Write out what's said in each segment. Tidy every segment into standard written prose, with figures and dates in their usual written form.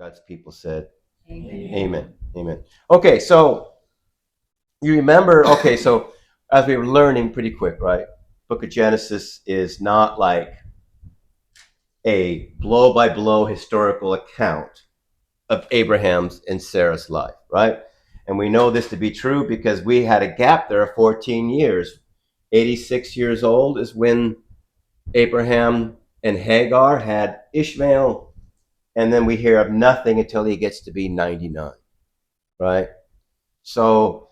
God's people said, Amen. Amen. Amen. Okay, so you remember, okay, so as we were learning pretty quick, right? Book of Genesis is not like a blow by blow historical account of Abraham's and Sarah's life, right? And we know this to be true because we had a gap there of 14 years. 86 years old is when Abraham and Hagar had Ishmael, and then we hear of nothing until he gets to be 99, right? So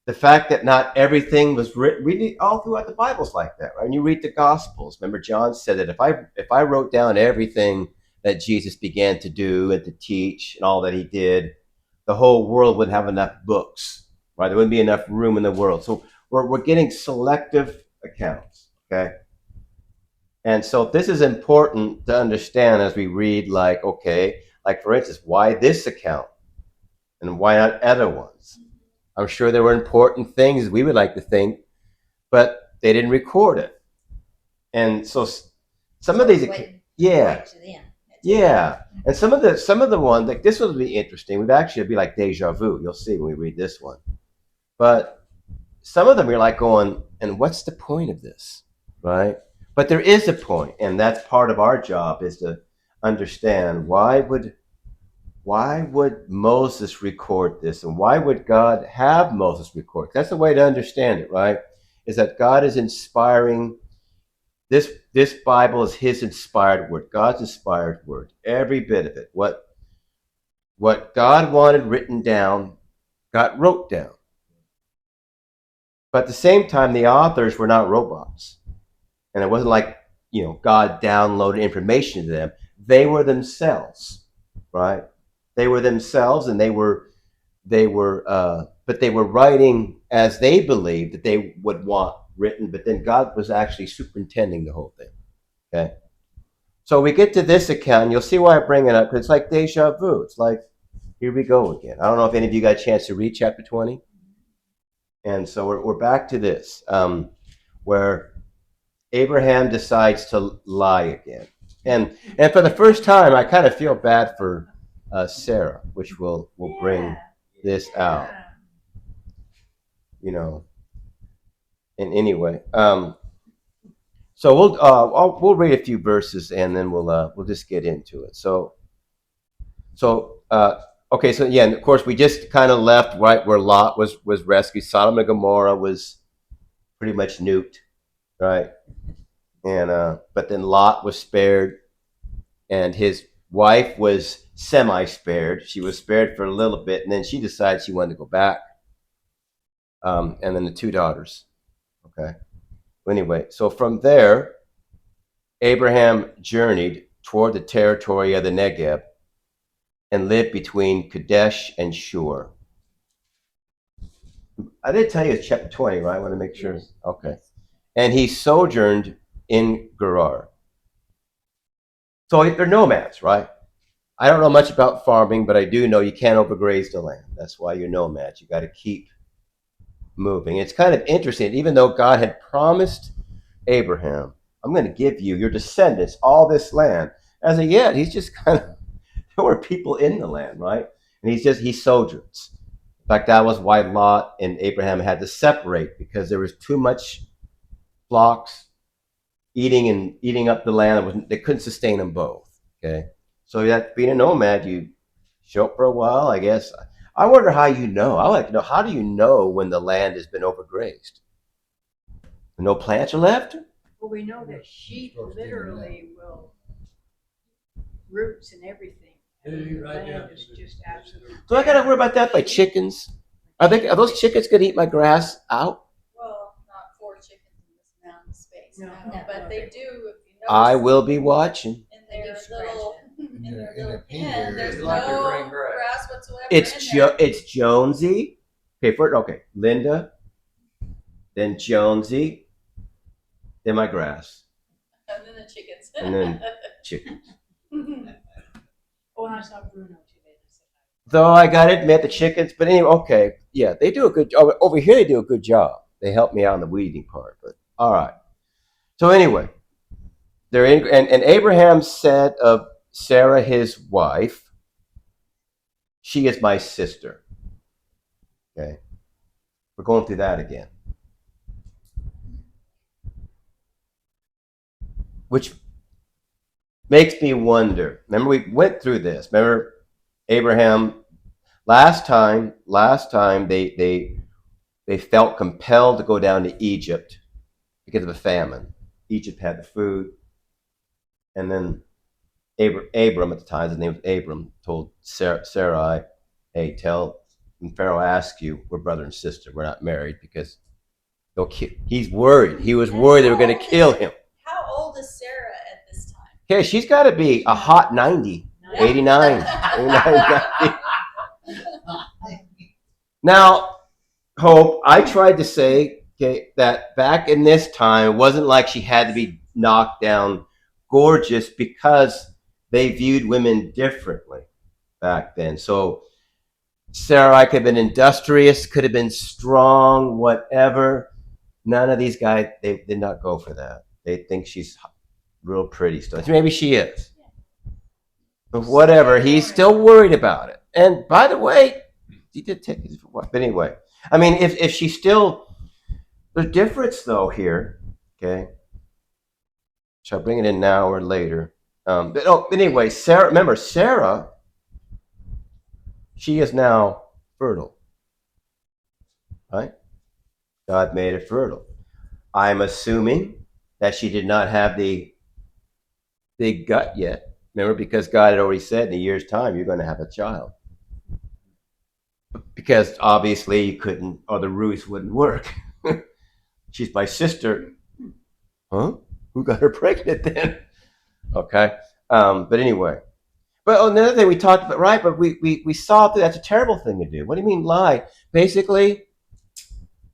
the fact that not everything was written, read all throughout the Bible's like that, right? And you read the Gospels. Remember, John said that if I wrote down everything that Jesus began to do and to teach and all that he did, the whole world wouldn't have enough books, right? There wouldn't be enough room in the world. So we're getting selective accounts, okay? And so this is important to understand as we read, like, okay, like for instance, why this account and why not other ones? I'm sure there were important things we would like to think, but they didn't record it. And so some of these, yeah, yeah. And some of the ones, like this will be interesting. We'd actually be like deja vu. You'll see when we read this one. But some of them you're like going, and what's the point of this, right? But there is a point, and that's part of our job is to understand why would Moses record this, and why would God have Moses record? That's the way to understand it, right? Is that God is inspiring this Bible is his inspired word, God's inspired word, every bit of it. What God wanted written down got wrote down. But at the same time, the authors were not robots. And it wasn't like, God downloaded information to them. They were themselves, right? They were themselves, and but they were writing as they believed that they would want written, but then God was actually superintending the whole thing, okay? So we get to this account, and you'll see why I bring it up, because it's like deja vu. It's like, here we go again. I don't know if any of you got a chance to read chapter 20. And so we're back to this, where Abraham decides to lie again. And for the first time, I kind of feel bad for Sarah, which will bring this out. And anyway, so we'll read a few verses and then we'll just get into it. Okay, so yeah, and of course we just kind of left right where Lot was rescued. Sodom and Gomorrah was pretty much nuked, right? And but then Lot was spared, and his wife was semi-spared. She was spared for a little bit, and then she decided she wanted to go back. And then the two daughters. Okay. Anyway, so from there, Abraham journeyed toward the territory of the Negev and lived between Kadesh and Shur. I did tell you it's chapter 20, right? I want to make sure. Yes. Okay. And he sojourned in Gerar. So they're nomads, right? I don't know much about farming, but I do know you can't overgraze the land. That's why you're nomads. You got to keep moving. It's kind of interesting, even though God had promised Abraham, I'm going to give you, your descendants, all this land. As of yet, he's just kind of, there were people in the land, right? And he sojourns. In fact, that was why Lot and Abraham had to separate, because there was too much flocks eating up the land. They couldn't sustain them both, okay? So that being a nomad, you show up for a while, I guess. I wonder how you know. I like to know, how do you know when the land has been overgrazed? No plants are left? Well, we know that sheep literally will roots and everything. The land is just absolutely. Do I got to worry about that by chickens? Are those chickens going to eat my grass out? Well, not 4 chickens in this amount of space. No. But they do. If you notice, I will be watching. In their little pen, there's no like grass whatsoever. It's Jonesy. Okay, Linda, then Jonesy, then my grass, and then the chickens. And then chickens. Oh, and I saw Bruno today. Though I gotta admit the chickens, but anyway, okay, yeah, they do a good job. Over here they do a good job. They help me out on the weeding part, but all right. So anyway, they're in, and Abraham said of Sarah his wife, she is my sister. Okay? We're going through that again. Which makes me wonder. Remember, we went through this. Remember, Abraham, last time they felt compelled to go down to Egypt because of a famine. Egypt had the food. And then Abram at the time, his name was Abram, told Sarai, hey, tell, when Pharaoh asks you, we're brother and sister. We're not married because they'll kill. He's worried. He was worried they were going to kill him. How old is Sarah at this time? Okay, she's got to be a hot 90, 89, 90. Now, Hope, I tried to say, okay, that back in this time, it wasn't like she had to be knocked down gorgeous because they viewed women differently back then. So Sarai could have been industrious, could have been strong, whatever. None of these guys, they did not go for that. They think she's real pretty still. Maybe she is. But whatever, he's still worried about it. And by the way, he did take his wife. But anyway, I mean, if she's still, the difference though here, okay, shall I bring it in now or later? But anyway, Sarah, remember, Sarah, she is now fertile, right? God made her fertile. I'm assuming that she did not have the big gut yet. Remember, because God had already said in a year's time, you're going to have a child. Because obviously you couldn't, or the ruse wouldn't work. She's my sister. Huh? Who got her pregnant then? Okay. But anyway. But another thing we talked about, right? But we saw that that's a terrible thing to do. What do you mean lie? Basically,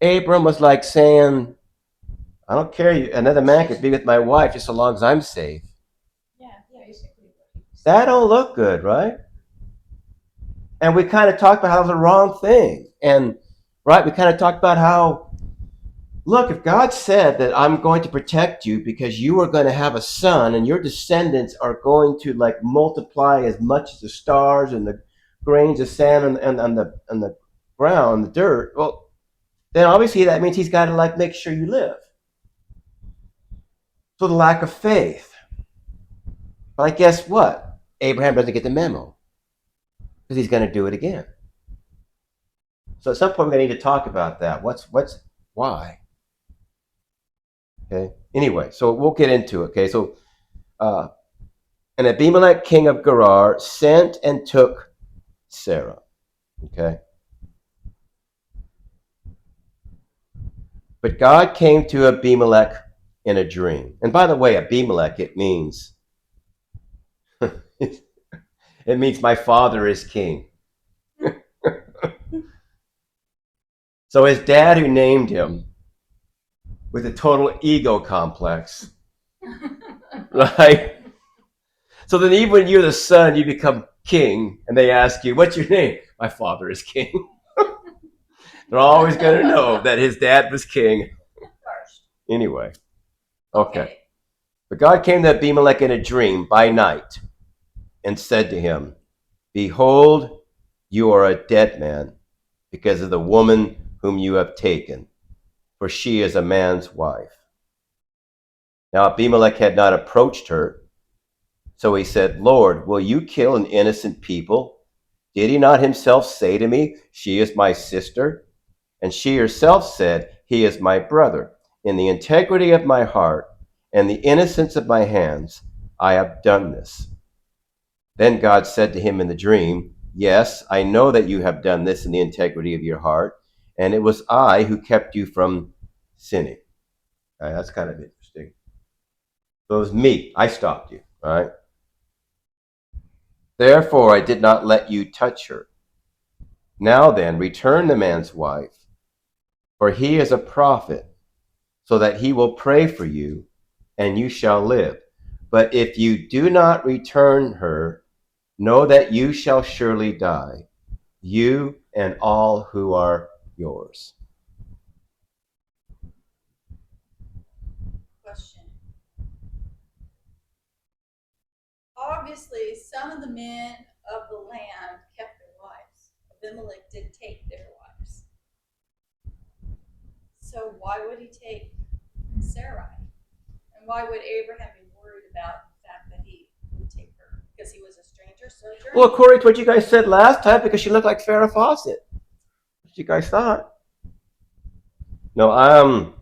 Abram was like saying, I don't care. Another man could be with my wife just so long as I'm safe. Yeah, basically. That don't look good, right? And we kind of talked about how it was the wrong thing. And, right, we kind of talked about how, look, if God said that I'm going to protect you because you are going to have a son and your descendants are going to like multiply as much as the stars and the grains of sand on the ground, the dirt, well, then obviously that means he's got to like make sure you live. So the lack of faith. But I guess what? Abraham doesn't get the memo because he's going to do it again. So at some point we're going to need to talk about that. Why? Okay. Anyway, so we'll get into it. Okay. So, and Abimelech, king of Gerar, sent and took Sarah. Okay. But God came to Abimelech in a dream. And by the way, Abimelech, it means it means my father is king. So his dad, who named him, with a total ego complex, right? So then, even when you're the son, you become king, and they ask you, "What's your name?" My father is king. They're always going to know that his dad was king. Anyway, okay. But God came to Abimelech in a dream by night and said to him, "Behold, you are a dead man because of the woman whom you have taken, for she is a man's wife." Now Abimelech had not approached her, so he said, "Lord, will you kill an innocent people? Did he not himself say to me, 'She is my sister'?" And she herself said, "He is my brother. In the integrity of my heart and the innocence of my hands, I have done this." Then God said to him in the dream, "Yes, I know that you have done this in the integrity of your heart, and it was I who kept you from sinning." All right, that's kind of interesting. So it was me. I stopped you. All right. Therefore, I did not let you touch her. Now then, return the man's wife, for he is a prophet, so that he will pray for you, and you shall live. But if you do not return her, know that you shall surely die, you and all who are yours. Question. Obviously, some of the men of the land kept their wives. Abimelech did take their wives. So why would he take Sarai? And why would Abraham be worried about the fact that he would take her? Because he was a stranger sojourner? Well, according to what you guys said last time, because she looked like Farrah Fawcett. What you guys thought? No,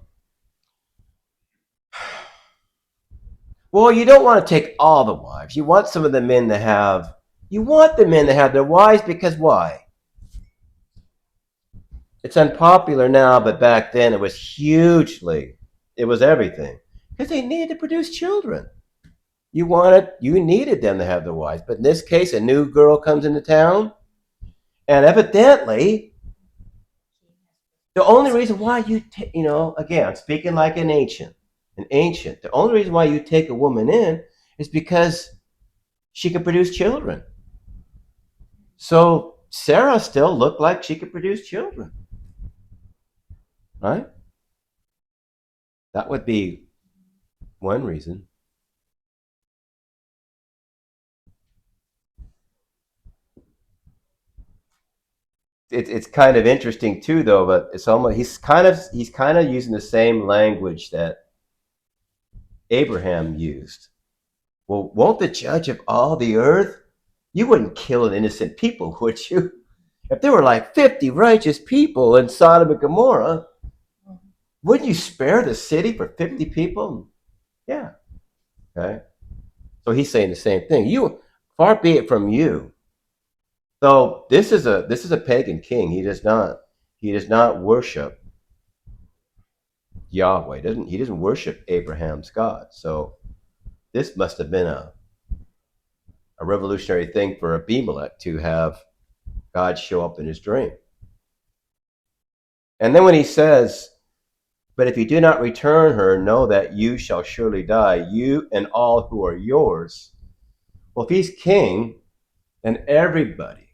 well, you don't want to take all the wives. You want some of the men to have. You want the men to have their wives because why? It's unpopular now, but back then it was hugely. It was everything because they needed to produce children. You needed them to have their wives. But in this case, a new girl comes into town, and evidently, the only reason why again, I'm speaking like an ancient. The only reason why you take a woman in is because she could produce children. So Sarah still looked like she could produce children, right? That would be one reason. It's kind of interesting too, though. But it's almost he's kind of using the same language that Abraham used. Well, won't the judge of all the earth? You wouldn't kill an innocent people, would you? If there were like 50 righteous people in Sodom and Gomorrah, wouldn't you spare the city for 50 people? Yeah. Okay. So he's saying the same thing. You, far be it from you. So this is a pagan king. He does not worship Yahweh. He doesn't worship Abraham's God. So this must have been a revolutionary thing for Abimelech to have God show up in his dream. And then when he says, "But if you do not return her, know that you shall surely die, you and all who are yours." Well, if he's king, then everybody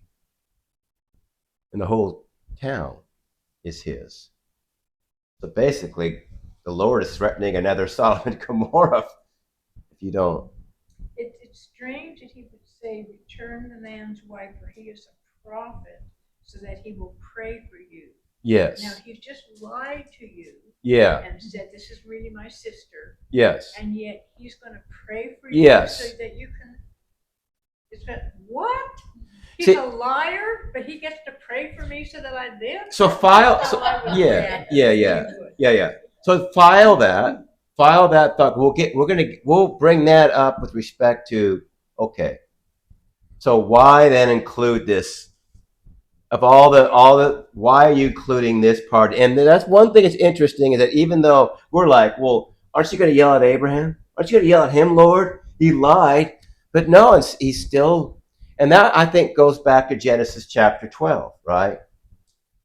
in the whole town is his. So basically, the Lord is threatening another Sodom and Gomorrah if you don't. It's strange that he would say, "Return the man's wife, for he is a prophet, so that he will pray for you." Yes. Now, he's just lied to you. Yeah. And said, "This is really my sister." Yes. And yet he's going to pray for you, yes. So that you can. It's like, what? He's See, a liar, but he gets to pray for me so that I live. So file. So, yeah. So file that. Thought. We'll bring that up with respect to. Okay. So why then include this? Of all the, why are you including this part? And that's one thing that's interesting is that even though we're like, well, aren't you going to yell at Abraham? Aren't you going to yell at him, Lord? He lied. But no, he's still, and that I think goes back to Genesis chapter 12, right?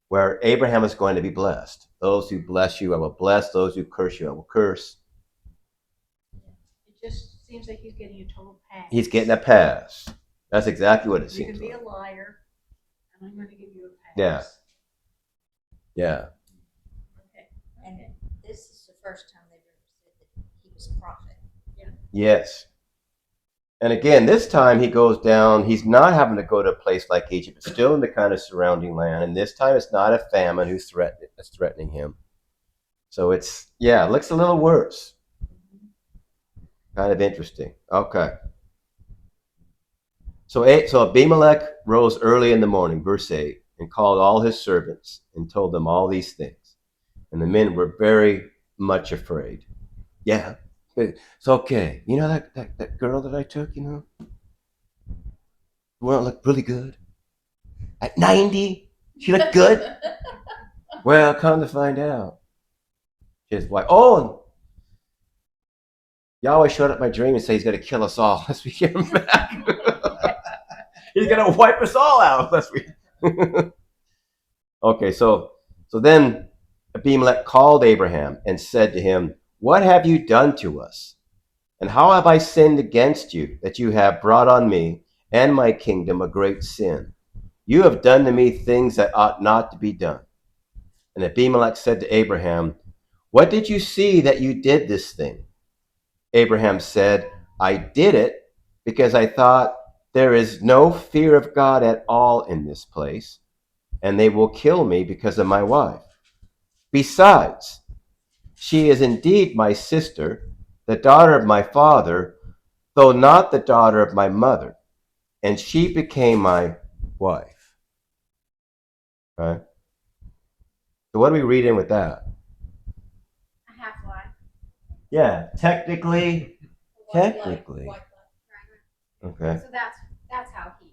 Where Abraham is going to be blessed. Those who bless you, I will bless. Those who curse you, I will curse. It just seems like he's getting a total pass. He's getting a pass. That's exactly what it seems like. You can be a liar, and I'm going to give you a pass. Yeah. Yeah. Okay. And this is the first time they've ever said that he was a prophet. Yeah. Yes. And again, this time he goes down. He's not having to go to a place like Egypt. It's still in the kind of surrounding land. And this time it's not a famine that's threatening him. So it looks a little worse. Kind of interesting. Okay. So Abimelech rose early in the morning, verse 8, and called all his servants and told them all these things. And the men were very much afraid. Yeah. It's okay. You know that girl that I took, well, looked really good. At 90, she looked good. Well, come to find out, his wife. Oh, and Yahweh showed up in my dream and said he's going to kill us all unless we get him back. He's going to wipe us all out unless we. Okay, so then Abimelech called Abraham and said to him, "What have you done to us? And how have I sinned against you, that you have brought on me and my kingdom a great sin? You have done to me things that ought not to be done." And Abimelech said to Abraham, "What did you see that you did this thing?" Abraham said, "I did it because I thought there is no fear of God at all in this place, and they will kill me because of my wife. Besides, she is indeed my sister, the daughter of my father, though not the daughter of my mother, and she became my wife. Right? So what are we reading with that? A half lie. Yeah, technically. White Technically. lie. Okay. So that's how he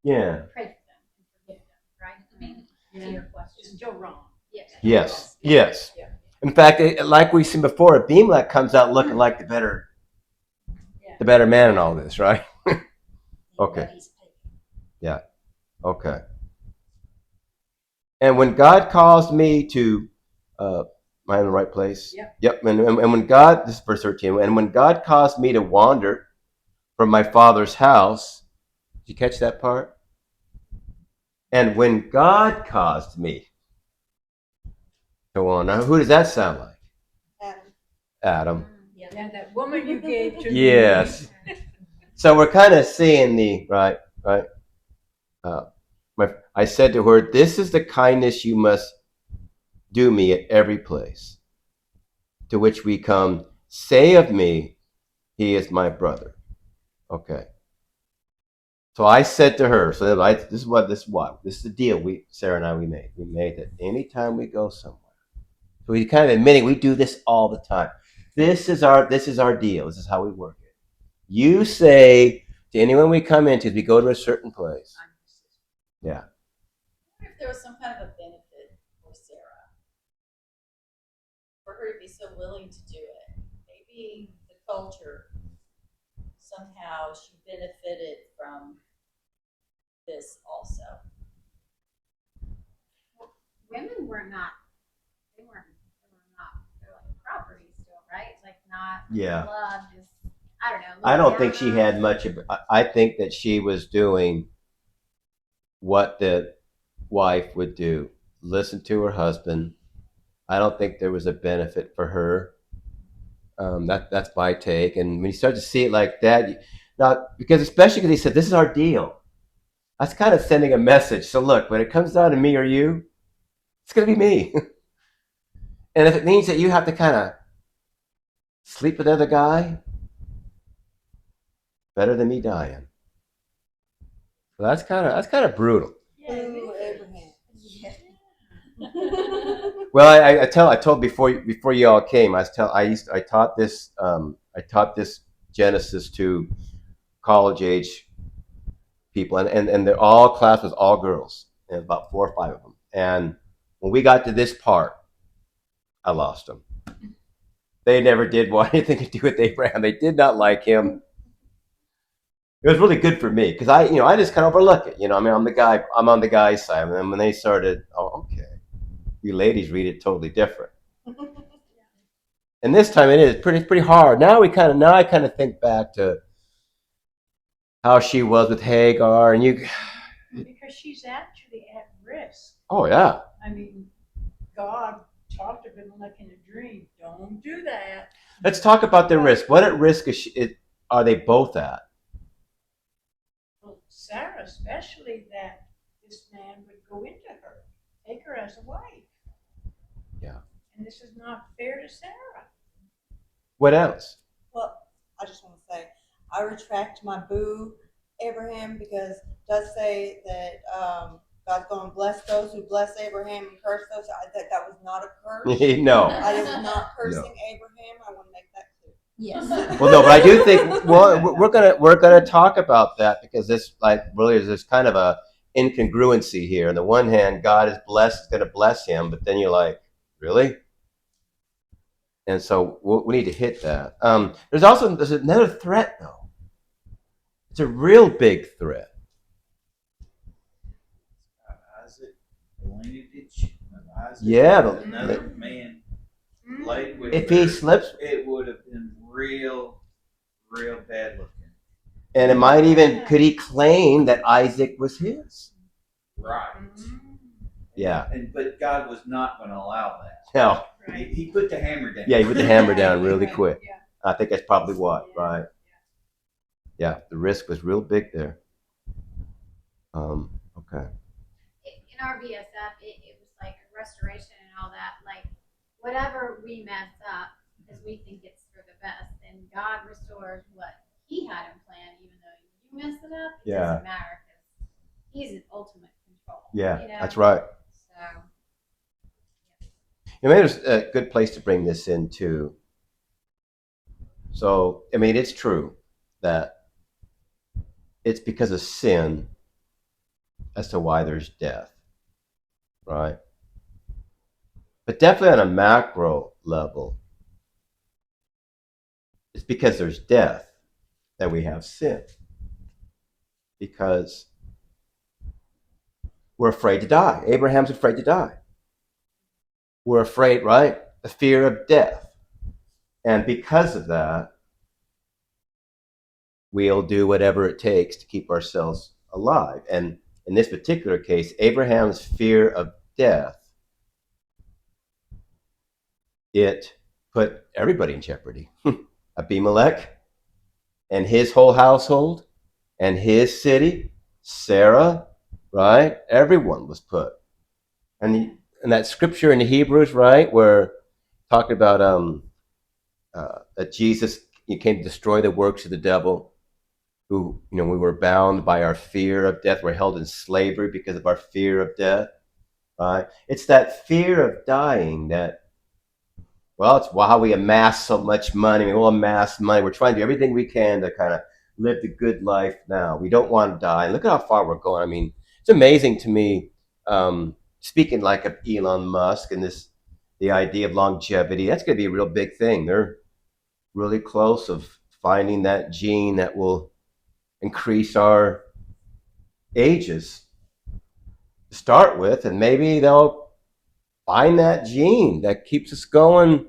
Yeah. pray for them and forgive them, right? I mean, to your question. It's still wrong. Yes. Yes. Yes. Yeah. In fact, like we've seen before, Abimelech comes out looking like the better man in all this, right? Okay. Yeah. Okay. And when God caused me to, am I in the right place? Yep. Yep. And when God, this is verse 13, and when God caused me to wander from my father's house, did you catch that part? And when God caused me to wander, now who does that sound like? Adam. Yeah, that woman you gave to me. Yes. So we're kind of seeing right. I said to her, "This is the kindness you must do me at every place to which we come. Say of me, he is my brother." Okay. So I said to her, this is the deal Sarah and I we made. We made that anytime we go somewhere. So we kind of admitting we do this all the time. This is our deal. This is how we work it. You say to anyone we come into, we go to a certain place. Yeah. I wonder if there was some kind of a benefit for Sarah, for her to be so willing to do it. Maybe the culture, somehow she benefited from this also. Women were not, they were not, they're like property still, right? It's like not Yeah. blood, just, I don't know. I don't think she had much of. I think that she was doing what the wife would do: listen to her husband. I don't think there was a benefit for her. That's my take. And when you start to see it like that, now because especially because he said this is our deal, that's kind of sending a message. So look, when it comes down to me or you, it's going to be me. And if it means that you have to kind of sleep with the other guy, better than me dying. So that's kind of brutal. Yeah, Abraham. Yeah. Well, I told before you all came, I taught this Genesis to college age people, and they're all class was all girls, and about 4 or 5 of them. And when we got to this part, I lost them. They never did want anything to do with Abraham. They did not like him. It was really good for me because I just kind of overlook it. I mean, I'm on the guy's side. And then when they started, oh, okay, you ladies read it totally different. And this time it is pretty hard. Now I kind of think back to how she was with Hagar, and because she's actually at risk. Oh yeah. I mean, God talked to him like in a dream. Don't do that. Let's talk about the risk. What at risk are they both at? Well, Sarah, especially that this man would go into her, take her as a wife. Yeah. And this is not fair to Sarah. What else? Well, I just want to say, I retract my boo, Abraham, because it does say that God's going to bless those who bless Abraham and curse those. That was not a curse. No. I was not cursing Abraham. I want to make that clear. Yes. Well, no, but I do think we're gonna talk about that because this really is this kind of a incongruency here. On the one hand, God is going to bless him, but then you're like, really? And so we need to hit that. There's another threat though. It's a real big threat. Isaac, the lineage of Isaac. Yeah, Another man laid with if her, he slips, it would have been real bad looking. and it might even could he claim that Isaac was his? Right. Yeah. But God was not going to allow that. No. Right. He put the hammer down. Yeah, he put the hammer down really quick. Yeah. I think that's probably what, right? Yeah, the risk was real big there. Okay. And in our VSF, it was like a restoration and all that. Like whatever we mess up, because we think it's for the best, and God restores what He had in plan, even though you mess it up. It Yeah. doesn't matter because He's in ultimate control. Yeah, you know? that's right. So Maybe there's a good place to bring this into. So, I mean, it's true that it's because of sin as to why there's death, right? But definitely on a macro level, it's because there's death that we have sin. Because we're afraid to die. Abraham's afraid to die. We're afraid, right? The fear of death. And because of that, we'll do whatever it takes to keep ourselves alive. And in this particular case, Abraham's fear of death, it put everybody in jeopardy. Abimelech and his whole household and his city, Sarah, right? Everyone was put. And that scripture in the Hebrews, right, where talking about that Jesus came to destroy the works of the devil, who, we were bound by our fear of death. We're held in slavery because of our fear of death, right? It's that fear of dying that, well, it's how we amass so much money. We'll amass money. We're trying to do everything we can to kind of live the good life now. We don't want to die. Look at how far we're going. I mean, it's amazing to me, speaking like of Elon Musk and the idea of longevity. That's going to be a real big thing. They're really close of finding that gene that will increase our ages to start with, and maybe they'll find that gene that keeps us going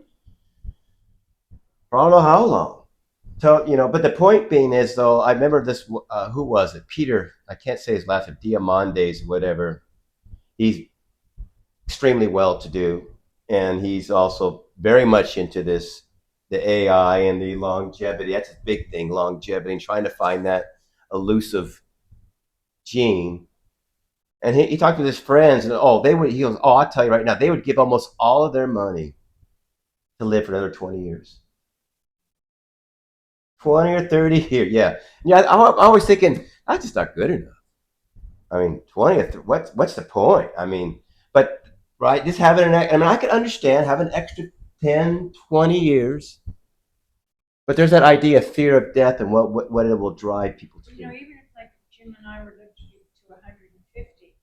for I don't know how long. So, but the point being is, though, I remember this, who was it? Peter, I can't say his last name, Diamandis, whatever. He's extremely well to do, and he's also very much into this, the AI and the longevity. That's a big thing, longevity, and trying to find that elusive gene. And he talked to his friends, and he goes, I'll tell you right now, they would give almost all of their money to live for another 20 years. 20 or 30 years, yeah. Yeah, I'm always thinking, that's just not good enough. I mean, 20, what's the point? I mean, but, right, just having I could understand having an extra 10, 20 years, but there's that idea of fear of death and what it will drive people to do. Even if like Jim and I were lived to 150,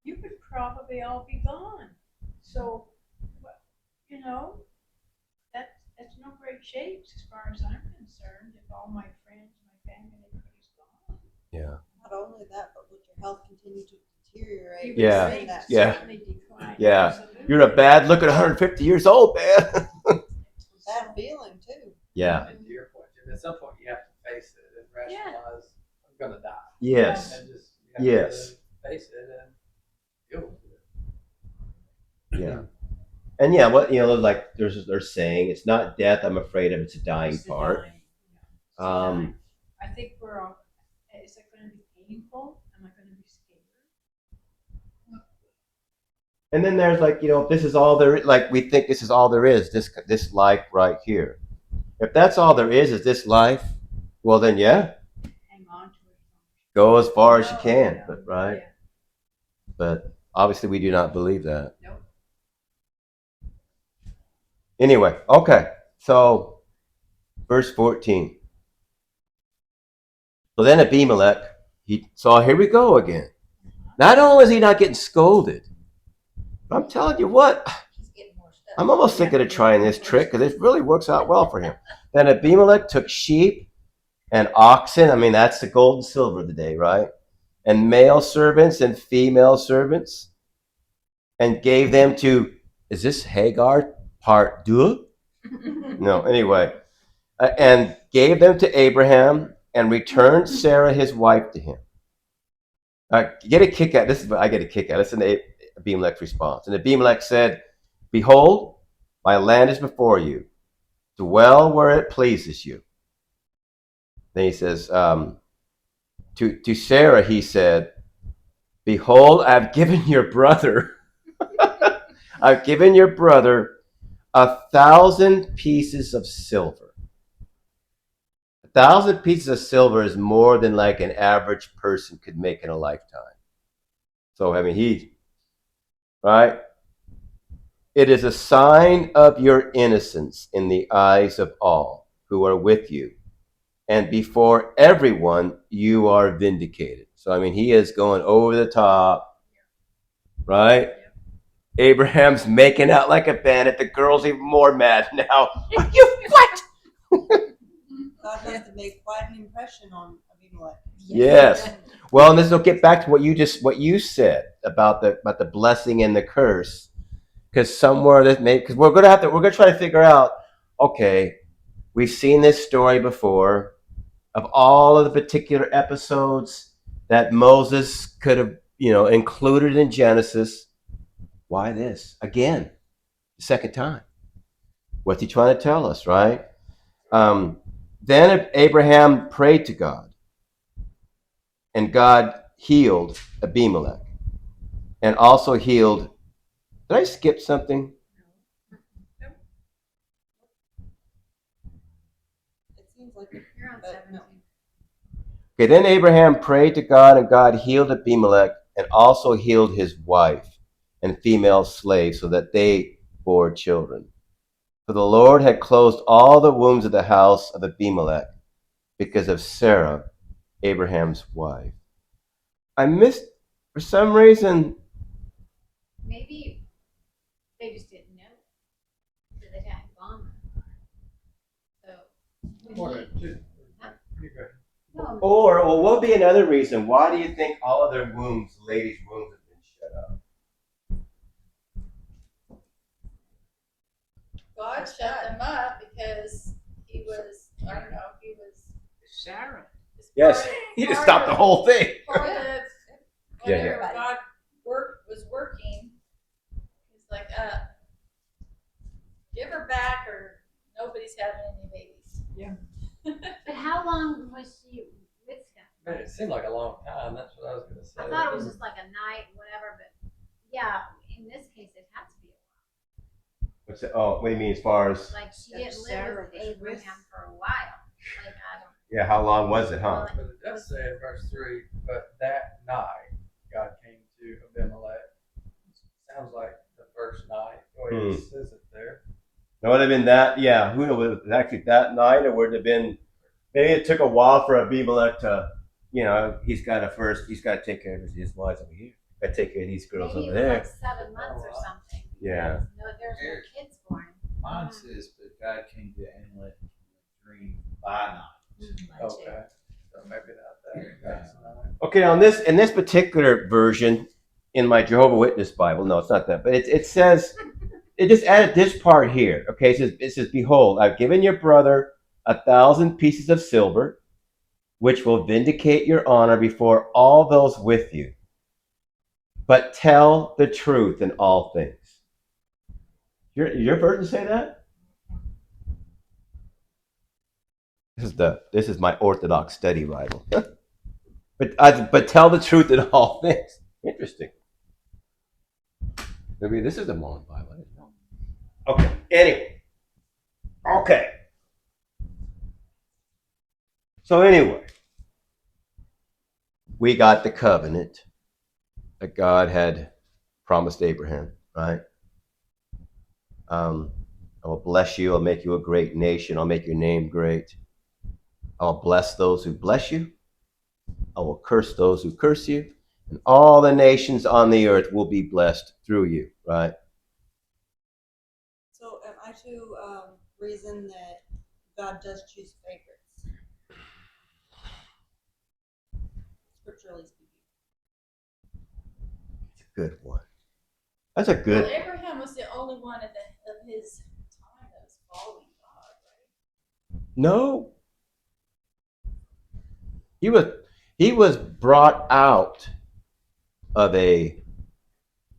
you could probably all be gone. So, that's no great shapes as far as I'm concerned. If all my friends, my family, everybody's gone. Yeah. Not only that, but would your health continue to deteriorate? You would Yeah. say That Yeah. certainly decline. Yeah. Absolutely. You're a bad look at 150 years old, man. bad feeling too. Yeah. And to your point, Jim, at some point you have to face it and rationalize, I'm gonna die. Yes. And just Yes. face it and deal with it. Yeah. And yeah, like they're saying, it's not death I'm afraid of, it's a dying It's the part. dying, it's the dying. Um, I think we're all, is it going to be painful? Am I going to be scared? and then there's like, if this is all there, like we think this is all there is, this life right here. If that's all there is this life, well then yeah, Hang on to it. go as far as you can, but right. Yeah. But obviously we do not believe that. Nope. Anyway, okay. So verse 14. So then Abimelech, he saw, here we go again. Not only is he not getting scolded, but I'm telling you what, He's getting more stuff. I'm almost thinking of trying this trick because it really works out well for him. Then Abimelech took sheep and oxen. I mean, that's the gold and silver of the day, right? And male servants and female servants, and gave them to, is this Hagar part 2? No, anyway. And gave them to Abraham and returned Sarah his wife to him. Get a kick out. This is what I get a kick out. Listen to Abimelech's response. And Abimelech said, behold, my land is before you. Dwell where it pleases you. Then he says, to Sarah he said, Behold, I've given your brother, I've given your brother 1,000 pieces of silver. 1,000 pieces of silver is more than like an average person could make in a lifetime. So, I mean, right? It is a sign of your innocence in the eyes of all who are with you. And before everyone, you are vindicated. So, I mean, he is going over the top, right? Abraham's making out like a bandit. The girl's even more mad now. You what? God must have made quite an impression on Abimelech. Yes. Well, and this will get back to what you said about the blessing and the curse. Because somewhere that because we're gonna try to figure out, okay, we've seen this story before of all of the particular episodes that Moses could have, included in Genesis. Why this? Again, the second time. What's he trying to tell us, right? Then Abraham prayed to God, and God healed Abimelech, and also healed. Did I skip something? It seems like it, You're on but 17. no. Okay, then Abraham prayed to God, and God healed Abimelech, and also healed his wife and female slaves, so that they bore children. For the Lord had closed all the wombs of the house of Abimelech because of Sarah, Abraham's wife. I missed, for some reason, Maybe they just didn't know that they hadn't gone that far. So, You go. no, or what would be another reason? Why do you think all of their wombs, ladies' wombs, have been shut up? God shut them up because he was, I don't know, he was. Sarah. Yes, you just stopped the whole thing. Part of Yeah, whatever yeah. God was working. He's like, give her back or nobody's having any babies. but how long was she with him? Man, it seemed like a long time. That's what I was going to say. I thought it was just like a night, whatever, but yeah, in this case, it had to be a What's it? Oh, what do you mean as far as? while. Like she That didn't live Sarah with was with- Abraham for a while. Like I don't. Yeah, how long was it, huh? But it does say in verse 3, but that night God came to Abimelech. Sounds like the first night. The way it says it there. It would have been that, yeah. Who knows? Was it actually that night, or would it have been? Maybe it took a while for Abimelech to, he's got to take care of his wives over here. Got to take care of these girls Maybe over it was there. like 7 months or something. Yeah. No, there's no kids born. Mine says, but God came to Amalek in a dream by night. Okay. So maybe not that. That's not. Okay, in this particular version, in my Jehovah's Witness Bible, no, it's not that, but it says, it just added this part here. Okay, it says, behold, I've given your brother 1,000 pieces of silver, which will vindicate your honor before all those with you. But tell the truth in all things. Your version say that? This is my Orthodox Study Bible. but tell the truth in all things. Interesting. Maybe this is the Mormon Bible. I didn't know. Okay. Anyway. Okay. So anyway, we got the covenant that God had promised Abraham, right? I will bless you. I'll make you a great nation. I'll make your name great. I'll bless those who bless you. I will curse those who curse you. And all the nations on the earth will be blessed through you, right? So am I to reason that God does choose favorites? Scripturally speaking. It's a good one. That's a Well, good. Abraham was the only one of his time that was following God, right? No. He was brought out of a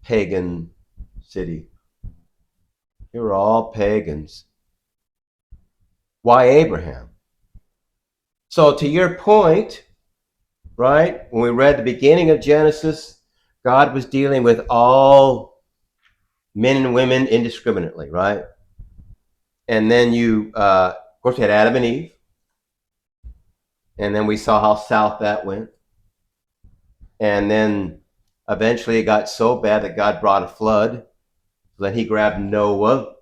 pagan city. They were all pagans. Why Abraham? So to your point, right, when we read the beginning of Genesis, God was dealing with all men and women indiscriminately, right? And then of course, we had Adam and Eve. And then we saw how south that went. And then eventually it got so bad that God brought a flood. So then he grabbed Noah,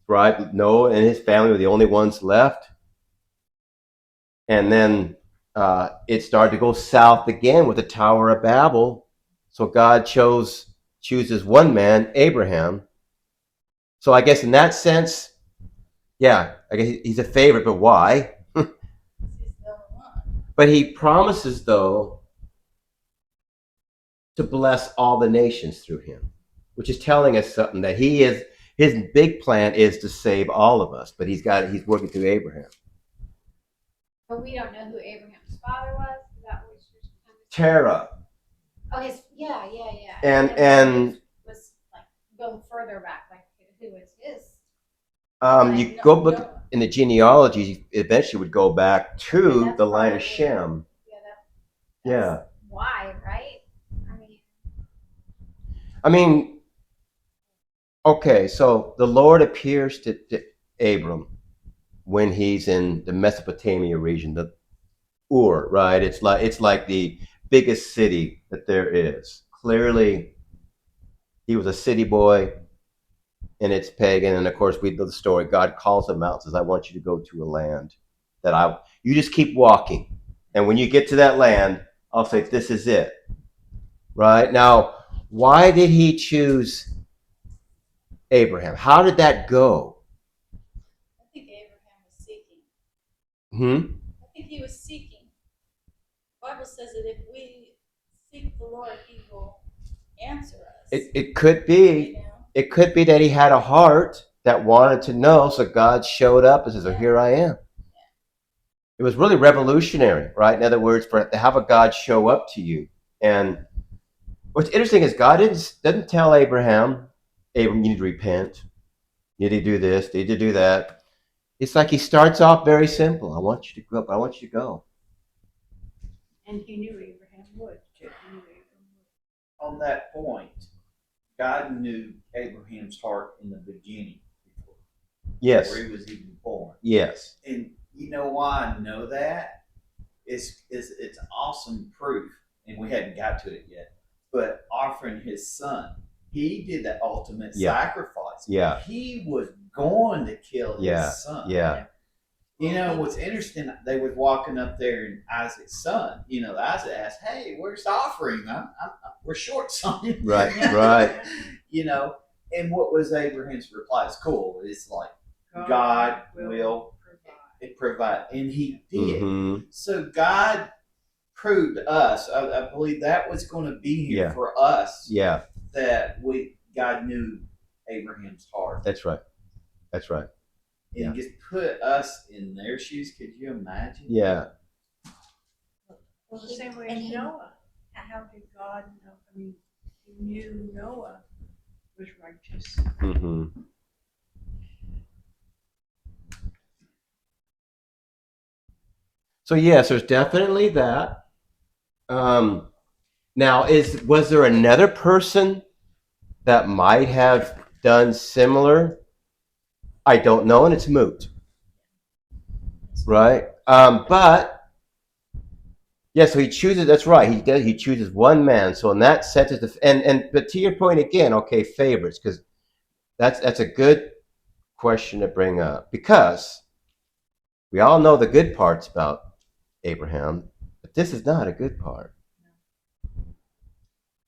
right? Noah and his family were the only ones left. And then it started to go south again with the Tower of Babel. So God chooses one man, Abraham. So I guess in that sense, yeah, I guess he's a favorite, but why? He's the only one. But he promises, though, to bless all the nations through him, which is telling us something that his big plan is to save all of us, but he's working through Abraham. But we don't know who Abraham's father was. Is that what you're kind of saying? Terah. Oh, yeah. And it was like going further back, like who was his? you go look in the genealogy, eventually would go back to the line of Shem. That's why, right? I mean, okay, so the Lord appears to Abram when he's in the Mesopotamia region, the Ur, right? It's like the biggest city that there is. Clearly, he was a city boy, and it's pagan. And of course, we know the story. God calls him out and says, "I want you to go to a land you just keep walking, and when you get to that land, I'll say this is it." Right now, why did he choose Abraham? How did that go? I think Abraham was seeking. Hmm. I think he was seeking. The Bible says that if we seek the Lord, he will answer us. It could be. You know? It could be that he had a heart that wanted to know, so God showed up and says, "Oh, here I am." It was really revolutionary, right? In other words, to have a God show up to you. And what's interesting is God doesn't tell Abram, you need to repent, you need to do this, you need to do that. It's like he starts off very simple. I want you to go, but I want you to go. And he knew Abraham would. On that point, God knew Abraham's heart in the beginning Yes. before he was even born. Yes. And you know why I know that? It's awesome proof, and we hadn't got to it yet. But offering his son, he did the ultimate sacrifice. Yeah. He was going to kill his son. Yeah. You know, what's interesting, they was walking up there and Isaac's son, Isaac asked, "Hey, where's the offering? We're short, son." Right, right. And what was Abraham's reply? It's cool. It's like, God will provide. And he did. Mm-hmm. So God proved to us, I believe that was going to be here for us. Yeah. That God knew Abraham's heart. That's right. And just put us in their shoes. Could you imagine? Yeah. Well, the same way as Noah. How did God know? I mean, he knew Noah was righteous. Mm-hmm. So yes, there's definitely that. Now, was there another person that might have done similar? I don't know, and it's moot. Right? But yeah, so he chooses. That's right. He chooses one man. So in that sense, but to your point again, okay, favorites, because that's a good question to bring up, because we all know the good parts about Abraham, but this is not a good part.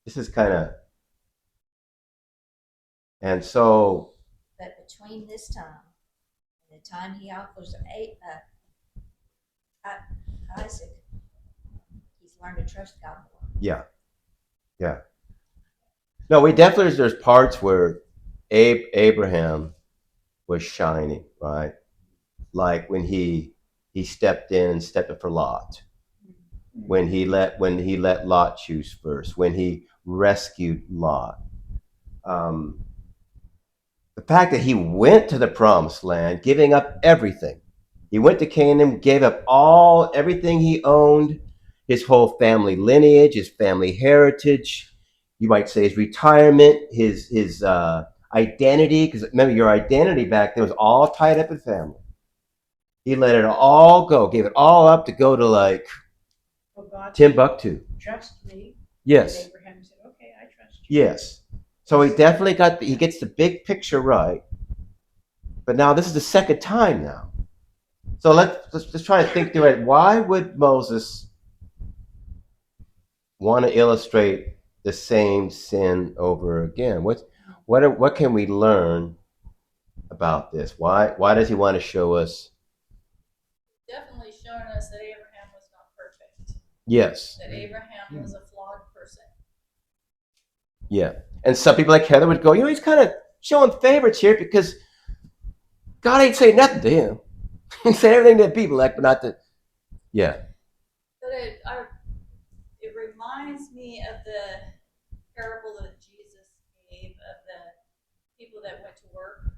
This is kind of, and so. But between this time and the time he offers Isaac, he's learned to trust God more. Yeah. No, there's parts where Abraham was shining, right? Like when he stepped in for Lot. When he let Lot choose first. When he rescued Lot. The fact that he went to the promised land, giving up everything. He went to Canaan, gave up everything he owned, his whole family lineage, his family heritage. you might say his retirement, his identity, because remember your identity back then was all tied up in family. He let it all go, gave it all up to go to like Well, God Timbuktu. trust me. Yes. And Abraham said, okay, I trust you. Yes. So he definitely he gets the big picture right. But now this is the second time now. So let's try to think through it. Why would Moses want to illustrate the same sin over again? What can we learn about this? Why does he want to show us? Definitely showing us that Abraham was not perfect. Yes. That Abraham was a flawed person. Yeah. And some people like Heather would go, he's kind of showing favorites here because God ain't saying nothing to him. He said everything to people like, but not to. Yeah. But it reminds me of the parable that Jesus gave of the people that went to work.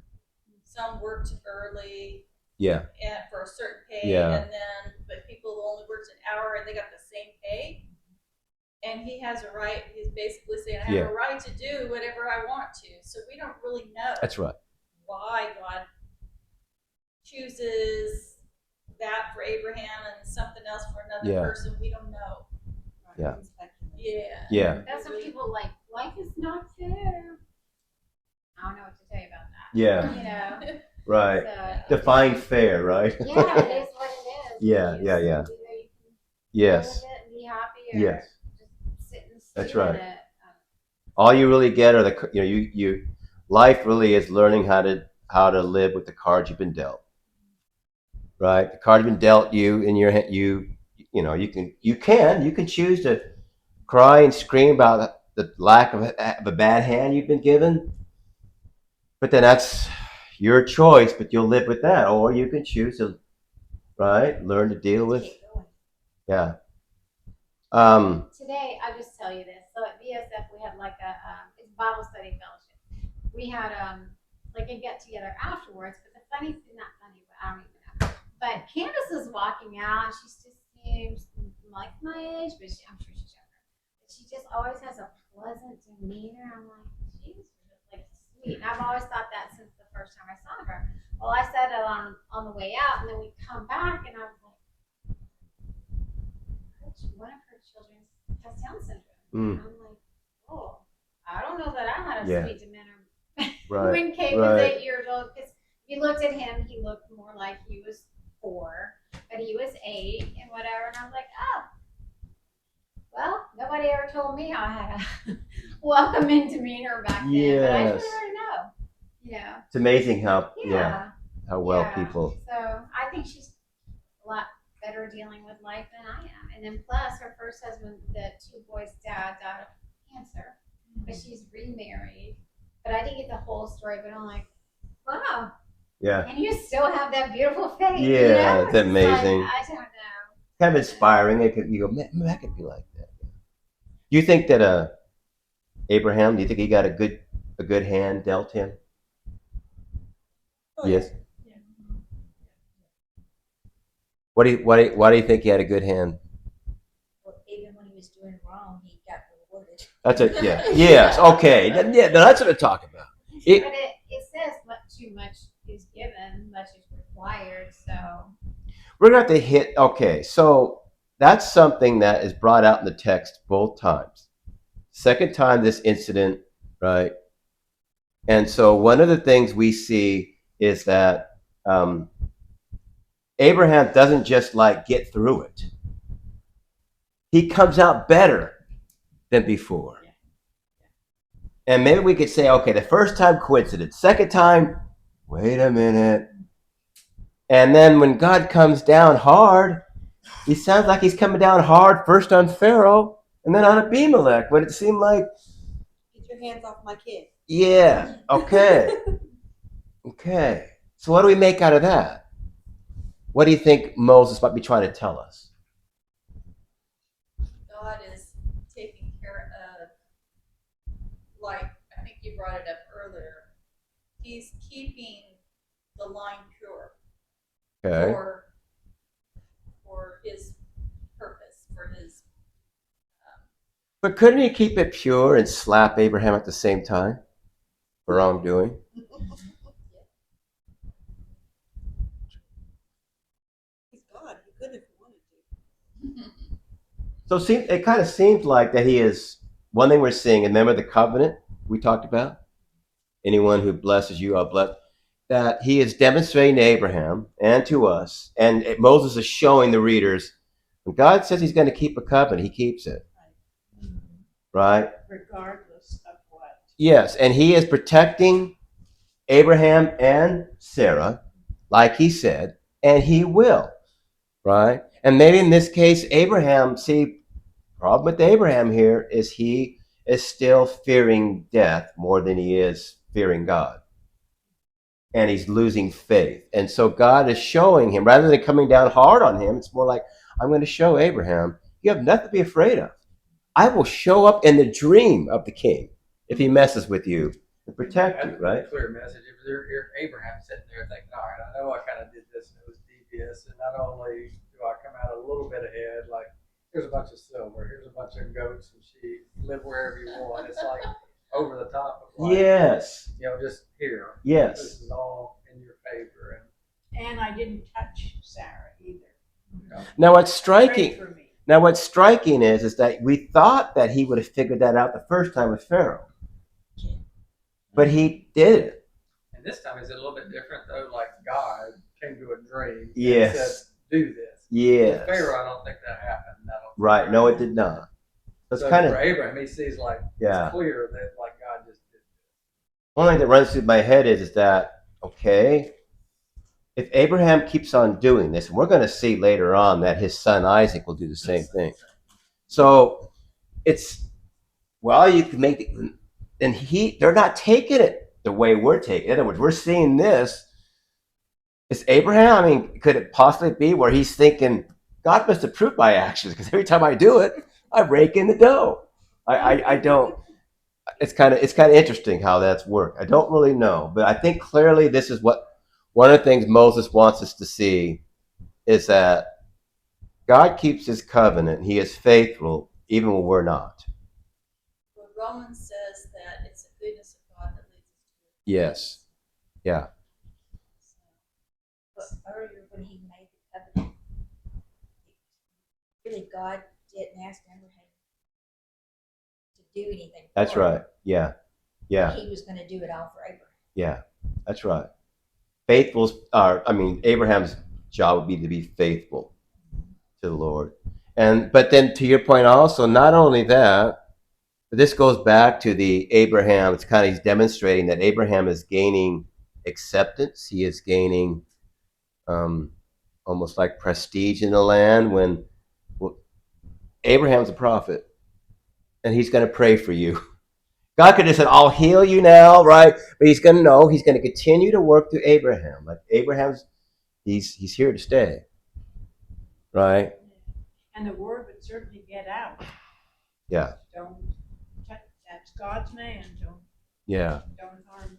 Some worked early Yeah. and for a certain pay, Yeah. and then but people only worked an hour and they got the same pay. And he has a right. He's basically saying, "I have a right to do whatever I want to." So we don't really know. That's right. Why God chooses that for Abraham and something else for another person, we don't know. Yeah. Yeah. Yeah. That's what people like. Life is not fair. I don't know what to tell you about that. Yeah. You know. Right. So, Define fair, right? yeah, it is what it is. Yeah, You yeah, just yeah. either you can Yes. deal with it and be happy, or Yes. just sit and That's stew in right. it. All you really get are you life really is learning how to live with the cards you've been dealt. Right? The card has been dealt you in your hand. You can choose to cry and scream about the lack of a bad hand you've been given, but then that's your choice. But you'll live with that, or you can choose to learn to deal with. Yeah. Today, I'll just tell you this. So at BSF, we had like it's Bible study fellowship. We had like a get together afterwards. But the funny thing, not funny, but I don't even know. But Candace was walking out. She just seems like my age, but I'm sure she's younger. But she just always has a pleasant demeanor. I'm like, she's like sweet. And I've always thought that since the first time I saw her. Well, I said it on the way out, and then we come back, and I was like, one of her children has Down syndrome. I'm like, oh, I don't know that I had a sweet demeanor when Kate was 8 years old. Because if you looked at him, he looked more like he was 4, but he was 8 and whatever. And I was like, oh, well, nobody ever told me I had a welcoming demeanor back then. But I didn't already know. Yeah. It's amazing how well Yeah. people. So I think she's a lot better dealing with life than I am. And then plus her first husband, the 2 boys' dad, died of cancer. But she's remarried. But I didn't get the whole story, but I'm like, wow. Yeah. And you still have that beautiful face. Yeah, you know? it's amazing. Like, I don't know. Kind of inspiring. You go, man, I could be like that. Do you think that Abraham? Do you think he got a good hand dealt him? Oh, Yes. Yeah. Why do you think he had a good hand? Well, even when he was doing wrong, he got rewarded. That's it. Yeah. Yes. Okay. Yeah. That's what I'm talking about. But it says too much is given, much is required. So We're gonna have to hit. Okay. So that's something that is brought out in the text both times. Second time this incident, right? And so one of the things we see is that Abraham doesn't just like get through it. He comes out better than before. And maybe we could say, okay, the first time coincidence, second time, wait a minute. And then when God comes down hard, he sounds like he's coming down hard first on Pharaoh and then on Abimelech. But it seemed like, Get your hands off my kid. yeah, okay. Okay. So what do we make out of that? What do you think Moses might be trying to tell us? God is taking care of, like I think you brought it up earlier. He's keeping the line pure Okay. for his purpose, for his But couldn't he keep it pure and slap Abraham at the same time for wrongdoing? He's God. He could if he wanted to. So it kind of seems like that he is one thing we're seeing. And remember the covenant we talked about? Anyone who blesses you, I'll bless. That he is demonstrating to Abraham and to us, and Moses is showing the readers when God says he's going to keep a covenant, he keeps it. Right? Regardless of what. Yes, and he is protecting Abraham and Sarah, like he said, and he will. Right? And maybe in this case, Abraham, see, problem with Abraham here is he is still fearing death more than he is fearing God. And he's losing faith. And so God is showing him, rather than coming down hard on him, it's more like, I'm going to show Abraham, you have nothing to be afraid of. I will show up in the dream of the king if he messes with you and protect you, right? That's a clear message. If you're Abraham sitting there thinking, all right, I know I kind of did this and it was devious, and not only do I come out a little bit ahead, like here's a bunch of silver, here's a bunch of goats and sheep, live wherever you want. It's like over the top of like, Yes. Just here. Yes. This is all in your favor. And I didn't touch Sarah either. Now what's striking Pray for me. Now, what's striking is that we thought that he would have figured that out the first time with Pharaoh, but he didn't. And this time is it a little bit different though? Like God came to a dream Yes. and said, "Do this." Yes. With Pharaoh, I don't think that happened. Right. No, it did not. It's So kind for of Abraham, he sees like it's clear that like God just did this. one thing that runs through my head is that okay, if Abraham keeps on doing this, and we're going to see later on that his son Isaac will do the same thing. So it's you can make it, and they're not taking it the way we're taking it. In other words, we're seeing this. Is Abraham? I mean, could it possibly be where he's thinking God must approve my actions because every time I do it, I rake in the dough. I don't. It's kind of interesting how that's worked. I don't really know, but I think clearly this is what one of the things Moses wants us to see is that God keeps his covenant. He is faithful even when we're not. Well, Romans says that it's the goodness of God that leads us to it. Yes. Yeah. But earlier when he made the covenant, really God didn't ask Abraham to do anything. That's right. Yeah. Yeah. He was going to do it all for Abraham. Yeah. That's right. Abraham's job would be to be faithful to the Lord. But then to your point also, not only that, but this goes back to the Abraham, he's demonstrating that Abraham is gaining acceptance. He is gaining almost like prestige in the land when Abraham's a prophet and he's going to pray for you. God could have said, I'll heal you now, right? But he's going to know, he's going to continue to work through Abraham. Like he's here to stay, right? And the word would certainly get out. Yeah. Don't touch, that's God's man. Don't harm me.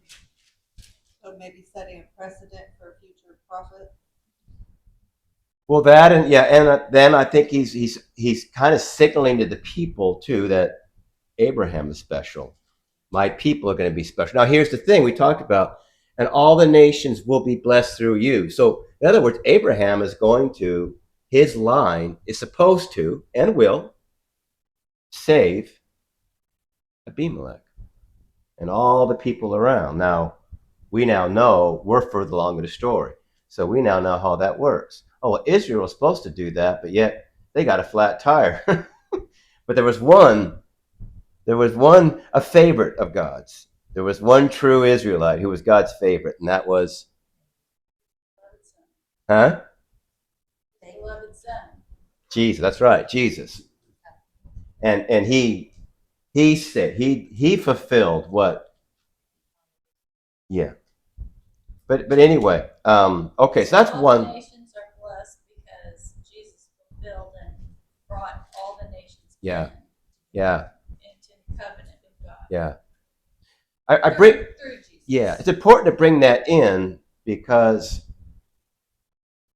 So maybe setting a precedent for a future prophet. Well, that and then I think he's kind of signaling to the people too that Abraham is special. My people are going to be special. Now, here's the thing we talked about, and all the nations will be blessed through you. So, in other words, Abraham is going to, his line is supposed to and will save Abimelech and all the people around. Now, we now know we're further along in the story. So we now know how that works. Oh, well, Israel was supposed to do that, but yet they got a flat tire. But there was one, a favorite of God's. There was one true Israelite who was God's favorite, and that was, Beloved son. Jesus. That's right, Jesus. And he said, he fulfilled what? Yeah. But anyway, okay, so that's all one. The nations are blessed because Jesus fulfilled and brought all the nations Yeah. Yeah. into covenant with God. Yeah. I bring through Jesus. Yeah, it's important to bring that in because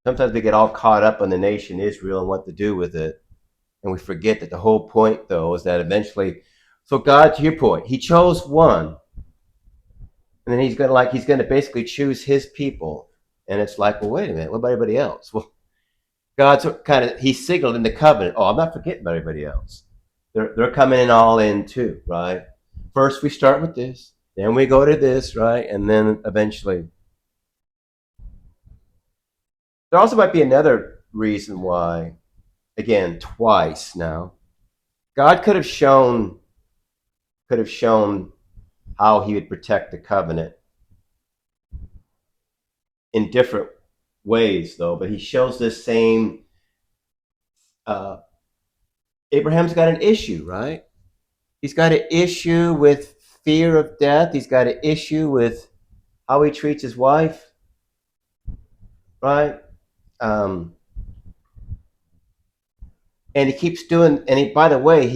sometimes we get all caught up on the nation Israel and what to do with it. And we forget that the whole point, though, is that eventually, so God, to your point, he chose one, and then he's going to basically choose his people. And it's like, well, wait a minute, what about everybody else? Well, God's he signaled in the covenant, oh, I'm not forgetting about everybody else. They're coming in all in too, right? First we start with this, then we go to this, right? And then eventually. There also might be another reason why, again, twice now. God could have shown how he would protect the covenant in different ways, though, but he shows this same Abraham's got an issue, right? He's got an issue with fear of death. He's got an issue with how he treats his wife, right? And he keeps doing, and by the way,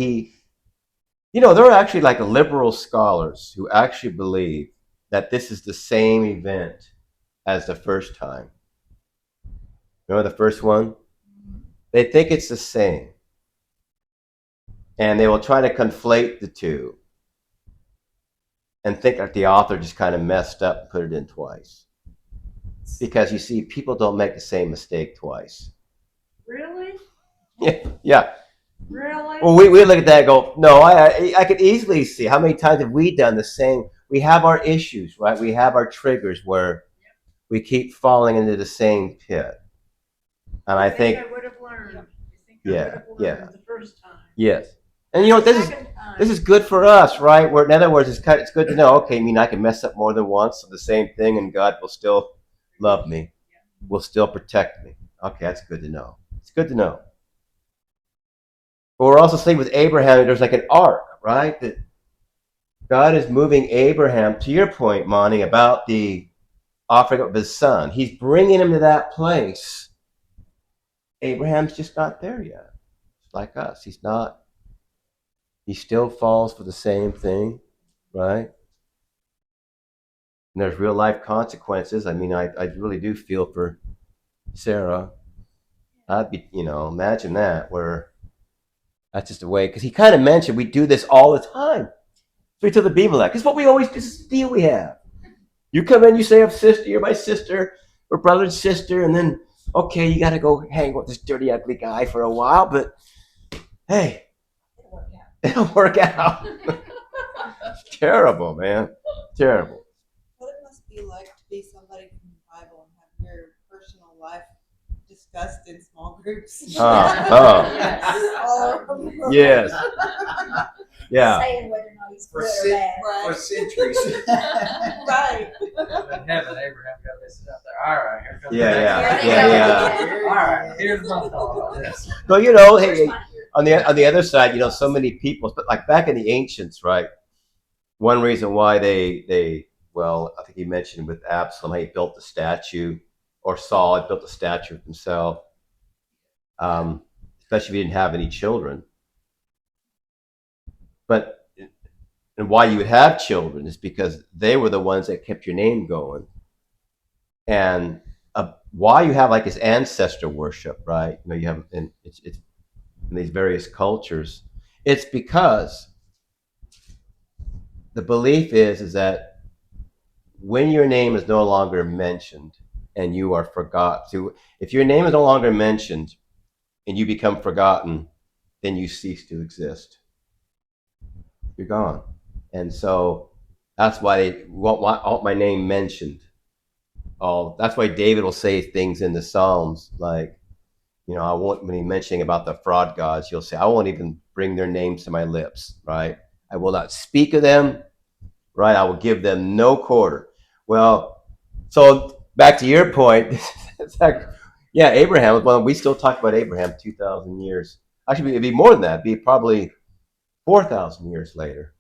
there are actually like liberal scholars who actually believe that this is the same event as the first time. Remember the first one? They think it's the same. And they will try to conflate the two and think that the author just kind of messed up and put it in twice. Because you see, people don't make the same mistake twice. Really? Yeah. Really? Well, we look at that and go, no, I could easily see how many times have we done the same. We have our issues, right? We have our triggers where we keep falling into the same pit. And I think I would have learned. Yeah. The first time. Yes. And this is good for us, right? Where in other words, it's good to know, okay, I mean, I can mess up more than once of the same thing and God will still love me, will still protect me. Okay, that's good to know. It's good to know. But we're also seeing with Abraham, there's like an arc, right? That God is moving Abraham, to your point, Monty, about the offering of his son. He's bringing him to that place. Abraham's just not there yet. It's like us. He's not. He still falls for the same thing, right? And there's real life consequences. I mean, I really do feel for Sarah. I'd be, imagine that, where that's just a way, because he kind of mentioned we do this all the time. So he told the people that, because what we always do, this is the deal we have. You come in, you say, I'm sister, you're my sister, we're brother and sister, and then, okay, you got to go hang with this dirty, ugly guy for a while, but hey, it'll work out. It's terrible, man. Terrible. What it must be like to be somebody from the Bible and have your personal life discussed in small groups. Yes. All over the world. Yes. Yeah. Saying whether or not he's For, good or cen- bad. for centuries. Right. In heaven, Abraham got this up there. All right, here comes Yeah. All right, here's my thought on this. But hey, on the other side, so many people, but like back in the ancients, right? One reason why well, I think he mentioned with Absalom, how he built the statue, or Saul had built a statue of himself, especially if he didn't have any children. And why you would have children is because they were the ones that kept your name going. And why you have like this ancestor worship, right? You have, and it's in these various cultures. It's because the belief is that when your name is no longer mentioned and you are forgotten, so if your name is no longer mentioned and you become forgotten, then you cease to exist. You're gone. And so that's why they won't want my name mentioned. That's why David will say things in the Psalms like, I won't, when he's mentioning about the fraud gods, he'll say, I won't even bring their names to my lips, right? I will not speak of them, right? I will give them no quarter. Well, so back to your point, it's like, yeah, Abraham, well, we still talk about Abraham 2,000 years. Actually, it'd be more than that. It'd be probably 4,000 years later.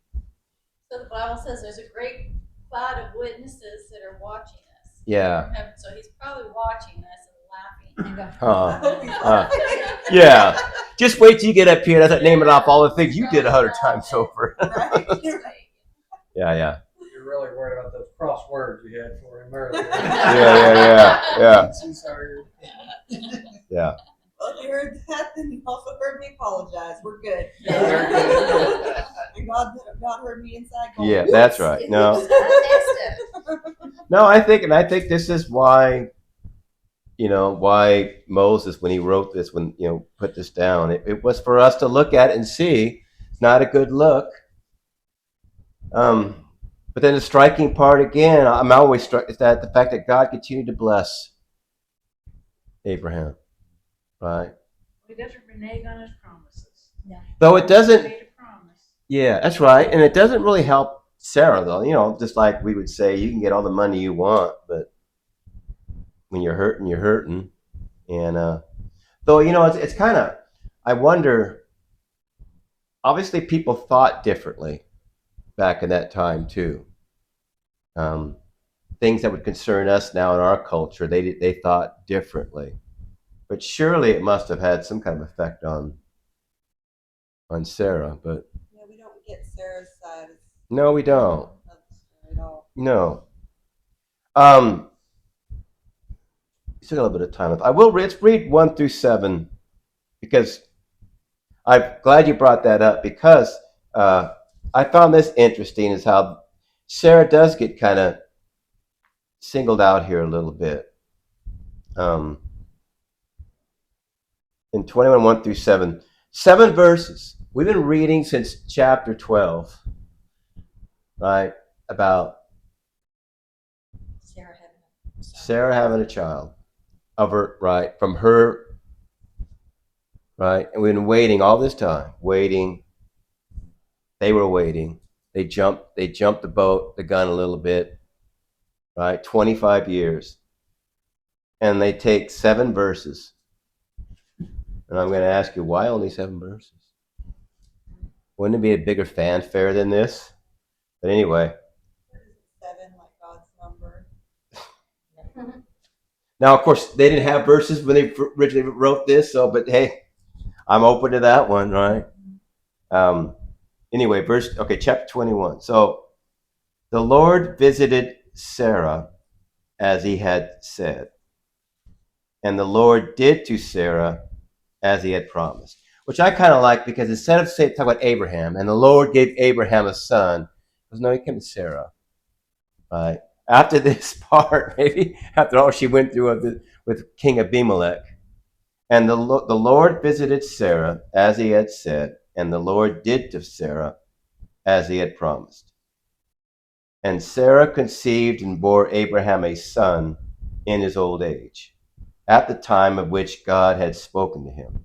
So the Bible says there's a great cloud of witnesses that are watching us. Yeah. From heaven. So he's probably watching us and laughing. Yeah. Just wait till you get up here and I start naming off all the things you did 100 times over. Yeah. You're really worried about those crosswords you had for him earlier. Yeah. I'm sorry. Yeah. Well, you heard that, then you also heard me apologize. We're good. Yeah. And God heard me inside going, Yeah, "Whoops." that's right. No, no, I think this is why, why Moses, when he wrote this, when, put this down, it was for us to look at it and see. It's not a good look. But then the striking part again, I'm always struck, is that the fact that God continued to bless Abraham, right? He doesn't renege on his promises. No. Though it doesn't, He made a promise. yeah, that's right. And it doesn't really help Sarah, though. Just like we would say, you can get all the money you want, but when you're hurting, you're hurting. And though, it's kind of, I wonder, obviously people thought differently back in that time, too. Things that would concern us now in our culture, they thought differently. But surely it must have had some kind of effect on Sarah. But Yeah, we don't get Sarah's side no, we don't. of the story at all. No. Still got a little bit of time left. Let's read 1 through 7 because I'm glad you brought that up because I found this interesting is how Sarah does get kind of singled out here a little bit. In 21, 1 through 7. 7 verses. We've been reading since chapter 12, right? About Sarah having a child of her, right? From her, right? And we've been waiting all this time, waiting. They were waiting. They jumped the gun a little bit, right? 25 years. And they take 7 verses. And I'm going to ask you, why only 7 verses? Wouldn't it be a bigger fanfare than this? But anyway. 7, like God's number. Now, of course, they didn't have verses when they originally wrote this, but hey, I'm open to that one, right? Anyway, chapter 21. So the Lord visited Sarah as he had said, and the Lord did to Sarah as he had promised, which I kind of like because instead of talking about Abraham, and the Lord gave Abraham a son, no, he came to Sarah, right? After this part, maybe after all she went through with King Abimelech, and the Lord visited Sarah as he had said, and the Lord did to Sarah as he had promised. And Sarah conceived and bore Abraham a son in his old age, at the time of which God had spoken to him.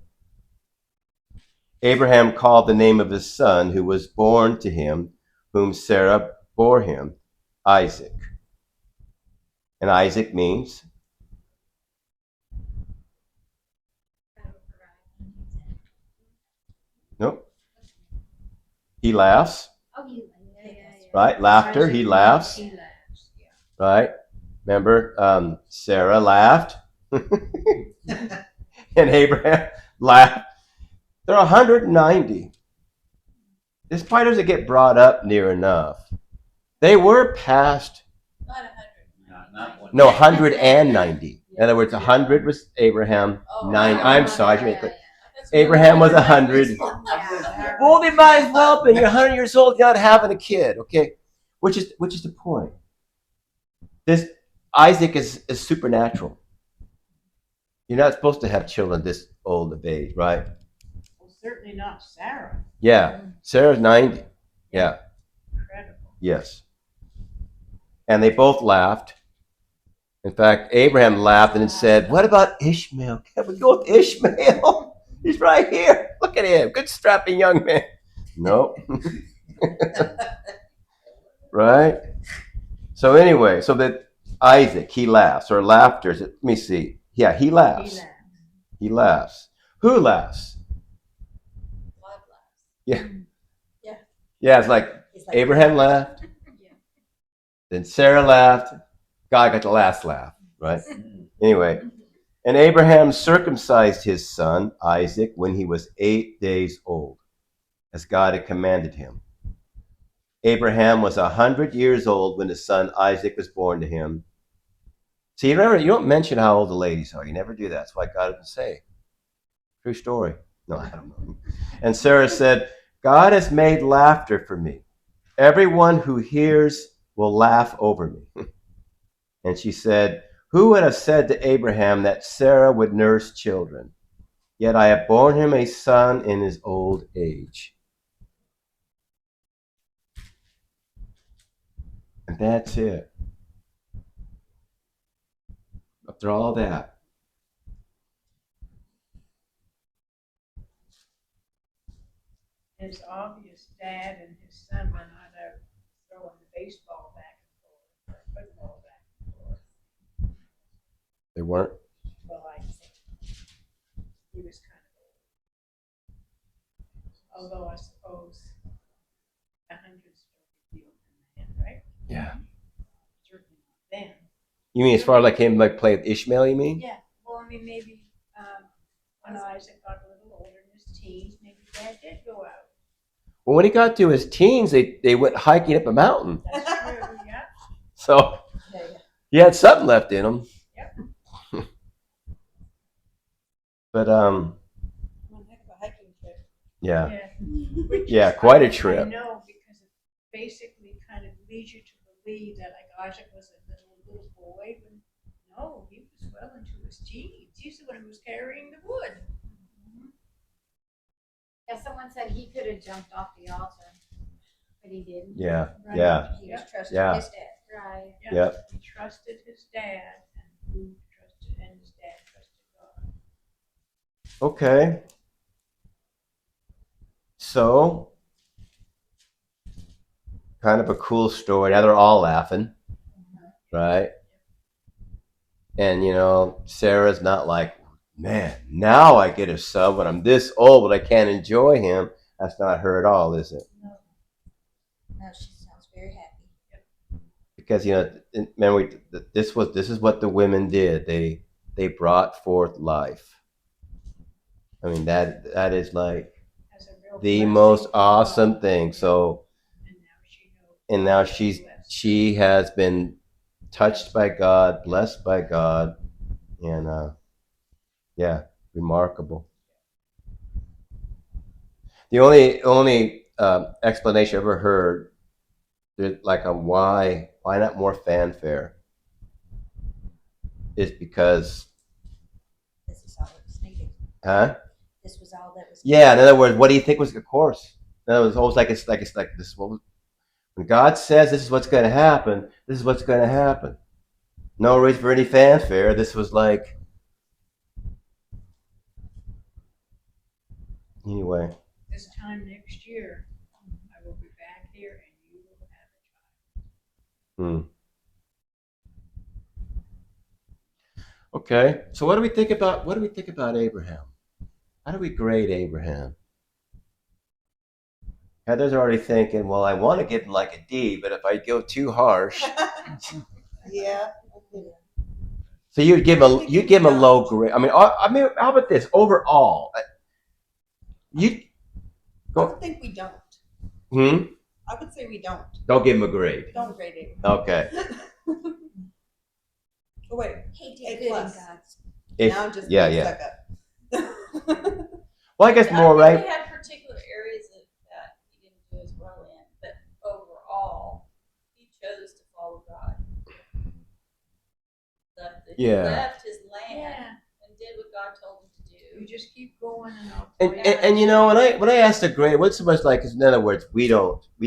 Abraham called the name of his son who was born to him, whom Sarah bore him, Isaac. And Isaac means? Nope. He laughs. Right? Laughter. He laughs. He laughs, yeah. Right? Remember, Sarah laughed. And Abraham laughed. They're 190. This probably doesn't get brought up near enough. They were past. Not 100. Not one. No, 190. In other words, 100 was Abraham. 9. I'm sorry. Abraham was 100. Well, they might as well have been. You're 100 years old, you're not having a kid, okay? Which is the point. This Isaac is supernatural. You're not supposed to have children this old of age, right? Well, certainly not Sarah. Yeah. Sarah's 90. Yeah. Incredible. Yes. And they both laughed. In fact, Abraham laughed and said, "What about Ishmael? Can we go with Ishmael? He's right here. Look at him. Good strapping young man." Nope. Right? So anyway, so that Isaac, he laughs, or laughter. Let me see. Yeah, he laughs. He laughs. Who laughs? God laughs. Yeah. Yeah. Yeah, it's like Abraham laughed. Yeah. Then Sarah laughed. God got the last laugh, right? Anyway, and Abraham circumcised his son, Isaac, when he was 8 days old, as God had commanded him. Abraham was 100 years old when his son Isaac was born to him. See, you don't mention how old the ladies are. You never do that. That's why God didn't say. True story. No, I don't know. And Sarah said, God has made laughter for me. Everyone who hears will laugh over me. And she said, who would have said to Abraham that Sarah would nurse children? Yet I have borne him a son in his old age. And that's it. After all that, It's obvious dad and his son were not out throwing the baseball back and forth, or football back and forth. they weren't. Well, I think he was kind of old. Although I suppose 100's no big deal for man, right? Yeah. Certainly not then. You mean as far as like him like play with Ishmael, you mean? Yeah, well, I mean, maybe when Isaac got a little older in his teens, maybe dad did go out. Well, when he got to his teens, they went hiking up a mountain. That's true, yeah. So Yeah. he had something left in him. Yep. But One heck of a hiking trip. yeah. Which Yeah, is, quite a I trip. know, because it basically kind of leads you to believe that like Isaac was a little boy, but no, he was well into his teens. He's the one who was carrying the wood. Yeah, someone said he could have jumped off the altar, but he didn't. Yeah. Right. Yeah. He was trusting Yeah. his dad. Right. Yeah. Yep. He trusted his dad, and who trusted, and his dad trusted God. Okay. So kind of a cool story. Now they're all laughing, right? And you know, Sarah's not like, man, now I get a son when I'm this old, but I can't enjoy him. That's not her at all, is it? No, No, she sounds very happy. Because you know, remember this is what the women did. They brought forth life. I mean that is like as a real the blessing most from awesome God. thing. So And now she knows. and now Blessed. she has been touched by God, blessed by God, and yeah, remarkable. The only explanation I ever heard, like on why not more fanfare, is because, This is all that was needed. huh? This was all that was Yeah. In other words, what do you think was the course? In other words, almost like it's like this. When God says this is what's going to happen, this is what's going to happen. No reason for any fanfare. This was like, anyway. This time next year, I will be back here and you will have a child. Okay. So what do we think about Abraham? How do we grade Abraham? Heather's already thinking, well, I want to give him like a D, but if I go too harsh, Yeah. so you'd give him a low grade. I mean, how about this overall? You I would think we don't. hmm? I would say we don't. Don't give him a grade. Don't grade it. Okay. Oh, wait. He A did good in plus. God's. Now I'm just yeah, being yeah. stuck up. Well, I guess I more think right. he had particular areas that he didn't do as well in, but overall, he chose to follow God. He Yeah. left his land Yeah, and did what God told him to you do. just keep going and I'll. And you know when I asked the grade, what's so much like? Because in other words, we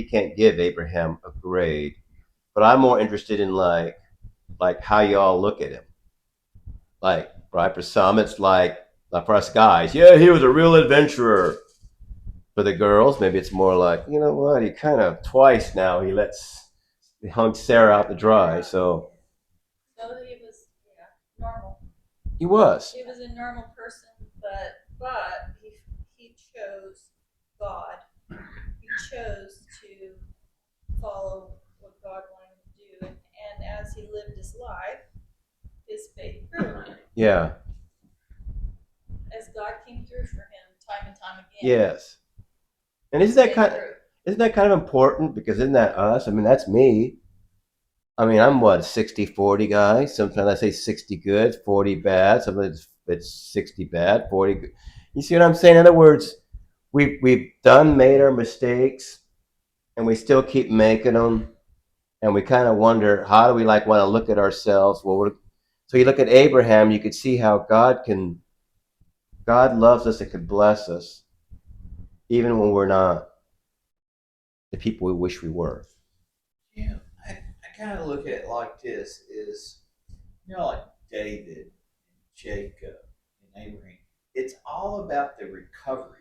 can't give Abraham a grade, but I'm more interested in like how y'all look at him. Like right for some, it's like for us guys, yeah, he was a real adventurer. For the girls, maybe it's more like, you know what, he kind of twice now he hung Sarah out to dry. So So he was, normal. he was. He was a normal person, but he chose God. He chose to follow what God wanted him to do, and as he lived his life, his faith grew. Yeah. As God came through for him time and time again. Yes. And his faith grew. isn't that kind of important? Because isn't that us? I mean, that's me. I mean, I'm what, 60-40 guy. Sometimes I say 60 good, 40 bad. Sometimes it's 60 bad, 40 good. You see what I'm saying? In other words, we've made our mistakes, and we still keep making them, and we kind of wonder, how do we like want to look at ourselves? So you look at Abraham, you could see how God loves us and could bless us even when we're not the people we wish we were. Yeah, I kind of look at it like this: is like David, Jacob, and Abraham. It's all about the recovery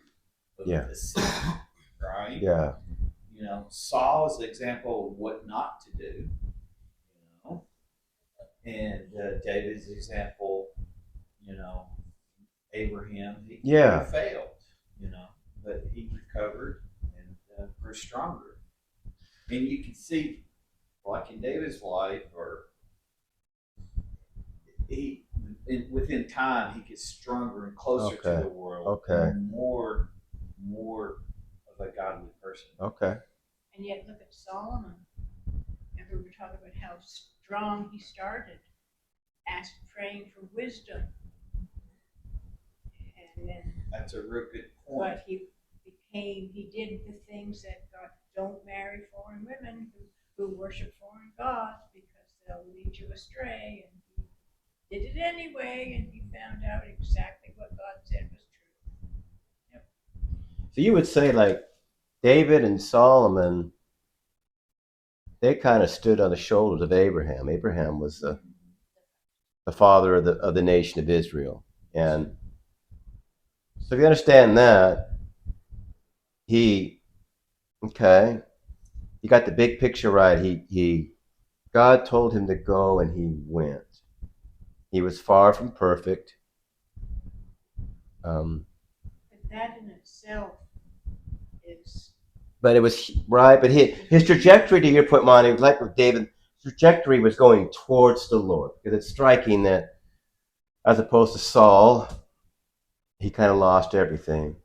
of Yeah. the sin, right? Yeah. Saul is an example of what not to do. And David's example, Abraham, he failed, but he recovered and grew stronger. And you can see, like in David's life, or within time, he gets stronger and closer to the world, and more of a godly person. Okay. And yet, look at Solomon. Remember, we were talking about how strong he started, praying for wisdom. And then, that's a real good point. But he did the things that God, don't marry foreign women who worship foreign gods because they'll lead you astray. And he did it anyway, and he found out exactly what God said was true. Yep. So you would say, like, David and Solomon, they kind of stood on the shoulders of Abraham. Abraham was the father of the nation of Israel. And so if you understand that, you got the big picture right. God told him to go, and he went. He was far from perfect. But that in itself is. But it was right. But his trajectory, to your point, Monty, like with David, trajectory was going towards the Lord. Because it's striking that, as opposed to Saul, he kind of lost everything.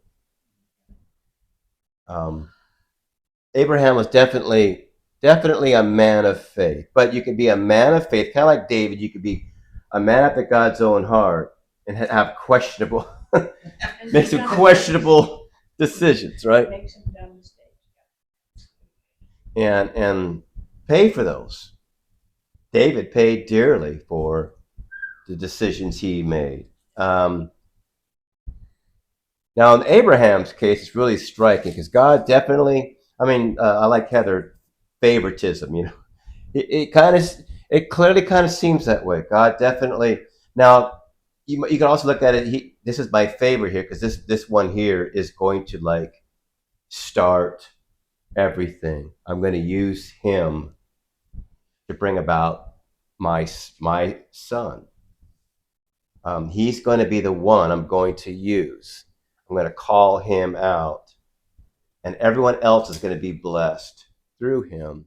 Abraham was definitely a man of faith. But you could be a man of faith, kind of like David. You could be a man after God's own heart and have questionable, make some questionable decisions, right? Make some dumb mistakes. And pay for those. David paid dearly for the decisions he made. Now, in Abraham's case, it's really striking because God definitely. I like Heather favoritism. It clearly kind of seems that way. God definitely. Now, you can also look at it. This is my favorite here because this one here is going to like start everything. I'm going to use him to bring about my son. He's going to be the one I'm going to use. I'm going to call him out, and everyone else is going to be blessed through him.